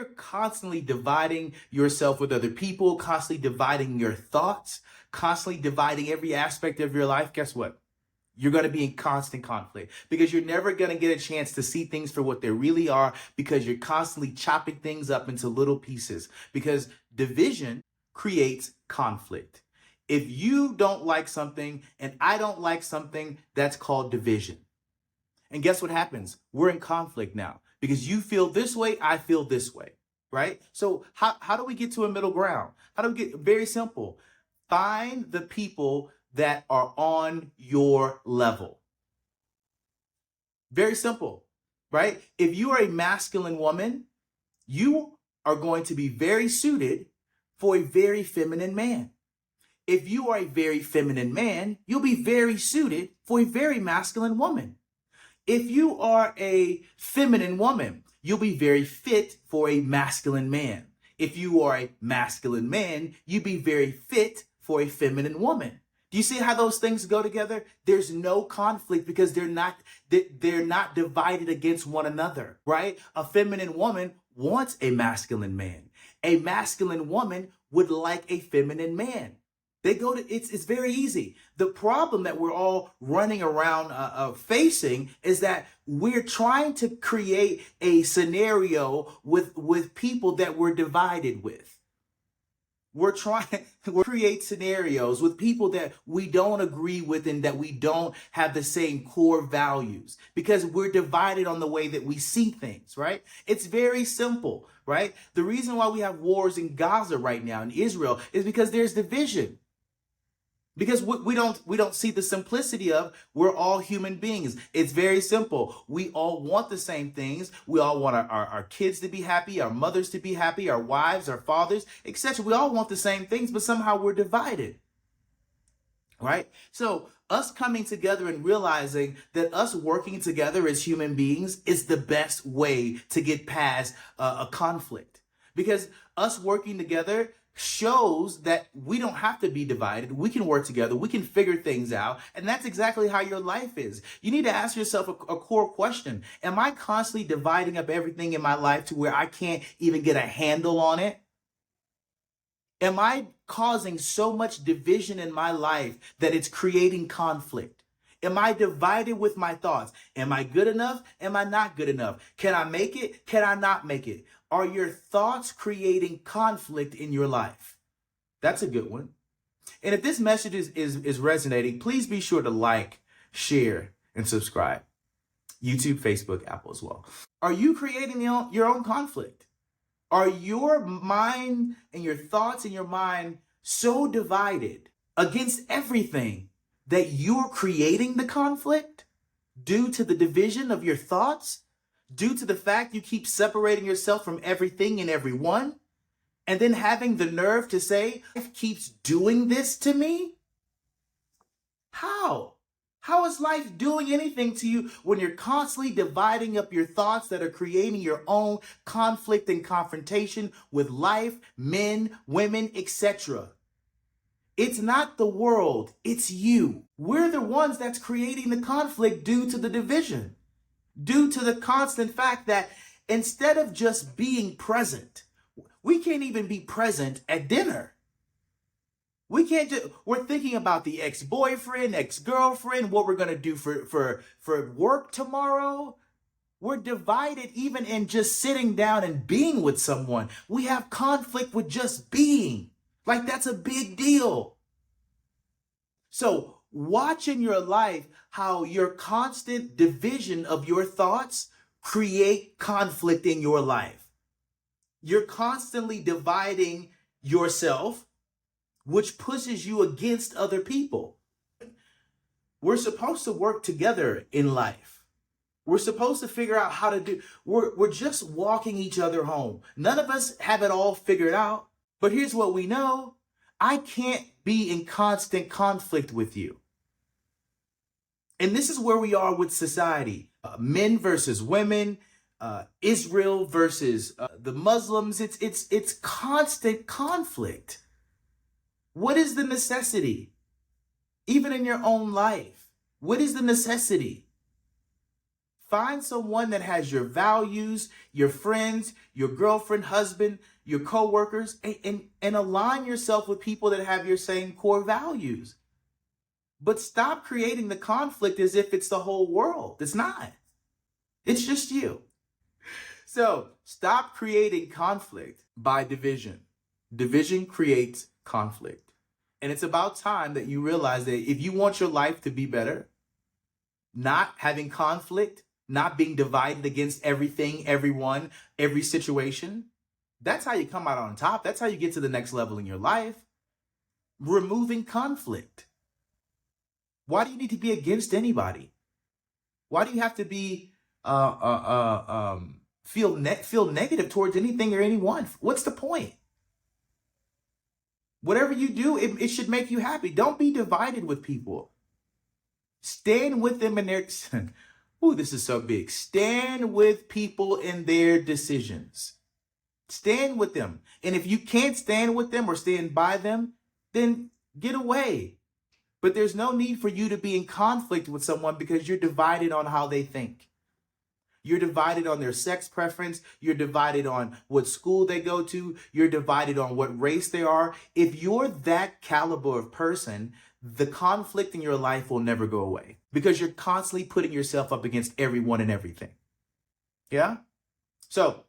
you're constantly dividing yourself with other people, constantly dividing your thoughts, constantly dividing every aspect of your life, guess what? You're going to be in constant conflict because you're never going to get a chance to see things for what they really are because you're constantly chopping things up into little pieces because division creates conflict. If you don't like something and I don't like something, that's called division. And guess what happens? We're in conflict now because you feel this way, I feel this way, right? So how do we get to a middle ground? How do we get? Very simple. Find the people that are on your level. Very simple, right? If you are a masculine woman, you are going to be very suited for a very feminine man. If you are a very feminine man, you'll be very suited for a very masculine woman. If you are a feminine woman, you'll be very fit for a masculine man. If you are a masculine man, you'll be very fit for a feminine woman. Do you see how those things go together? There's no conflict because they're not divided against one another, right? A feminine woman wants a masculine man. A masculine woman would like a feminine man. They go to, it's very easy. The problem that we're all running around facing is that we're trying to create a scenario with people that we're divided with. We're trying to create scenarios with people that we don't agree with and that we don't have the same core values because we're divided on the way that we see things, right? It's very simple, right? The reason why we have wars in Gaza right now in Israel is because there's division. Because we don't see the simplicity of we're all human beings. It's very simple. We all want the same things. We all want our kids to be happy, our mothers to be happy, our wives, our fathers, etc. We all want the same things, but somehow we're divided. Right? So us coming together and realizing that us working together as human beings is the best way to get past a conflict. Because us working together shows that we don't have to be divided. We can work together. We can figure things out. And that's exactly how your life is. You need to ask yourself a core question. Am I constantly dividing up everything in my life to where I can't even get a handle on it? Am I causing so much division in my life that it's creating conflict? Am I divided with my thoughts? Am I good enough? Am I not good enough? Can I make it? Can I not make it? Are your thoughts creating conflict in your life? That's a good one. And if this message is resonating, please be sure to like, share, and subscribe. YouTube, Facebook, Apple as well. Are you creating your own conflict? Are your mind and your thoughts in your mind so divided against everything that you're creating the conflict due to the division of your thoughts? Due to the fact you keep separating yourself from everything and everyone, and then having the nerve to say, life keeps doing this to me? How? How is life doing anything to you when you're constantly dividing up your thoughts that are creating your own conflict and confrontation with life, men, women, etc.? It's not the world, it's you. We're the ones that's creating the conflict due to the division. Due to the constant fact that instead of just being present, we can't even be present at dinner. We can't just, we're thinking about the ex-boyfriend, ex-girlfriend, what we're going to do for work tomorrow. We're divided even in just sitting down and being with someone. We have conflict with just being. Like that's a big deal. So watch in your life how your constant division of your thoughts create conflict in your life. You're constantly dividing yourself, which pushes you against other people. We're supposed to work together in life. We're supposed to figure out how to do, we're just walking each other home. None of us have it all figured out, but here's what we know. I can't be in constant conflict with you. And this is where we are with society. Men versus women, Israel versus the Muslims. It's constant conflict. What is the necessity? Even in your own life, what is the necessity? Find someone that has your values, your friends, your girlfriend, husband, your coworkers, and align yourself with people that have your same core values. But stop creating the conflict as if it's the whole world. It's not. It's just you. So stop creating conflict by division. Division creates conflict. And it's about time that you realize that if you want your life to be better, not having conflict, not being divided against everything, everyone, every situation, that's how you come out on top. That's how you get to the next level in your life. Removing conflict. Why do you need to be against anybody? Why do you have to be feel negative towards anything or anyone? What's the point? Whatever you do, it should make you happy. Don't be divided with people. Stand with them in their, ooh, this is so big. Stand with people in their decisions. Stand with them. And if you can't stand with them or stand by them, then get away. But there's no need for you to be in conflict with someone because you're divided on how they think. You're divided on their sex preference. You're divided on what school they go to. You're divided on what race they are. If you're that caliber of person, the conflict in your life will never go away because you're constantly putting yourself up against everyone and everything. Yeah? So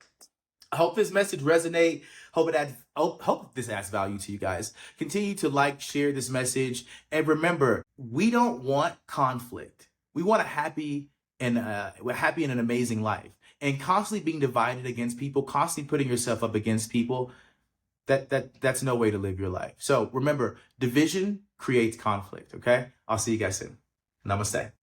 I hope this message resonates. Hope this adds value to you guys. Continue to like, share this message. And remember, we don't want conflict. We want a happy and an amazing life. And constantly being divided against people, constantly putting yourself up against people, that's no way to live your life. So remember, division creates conflict, okay? I'll see you guys soon. Namaste.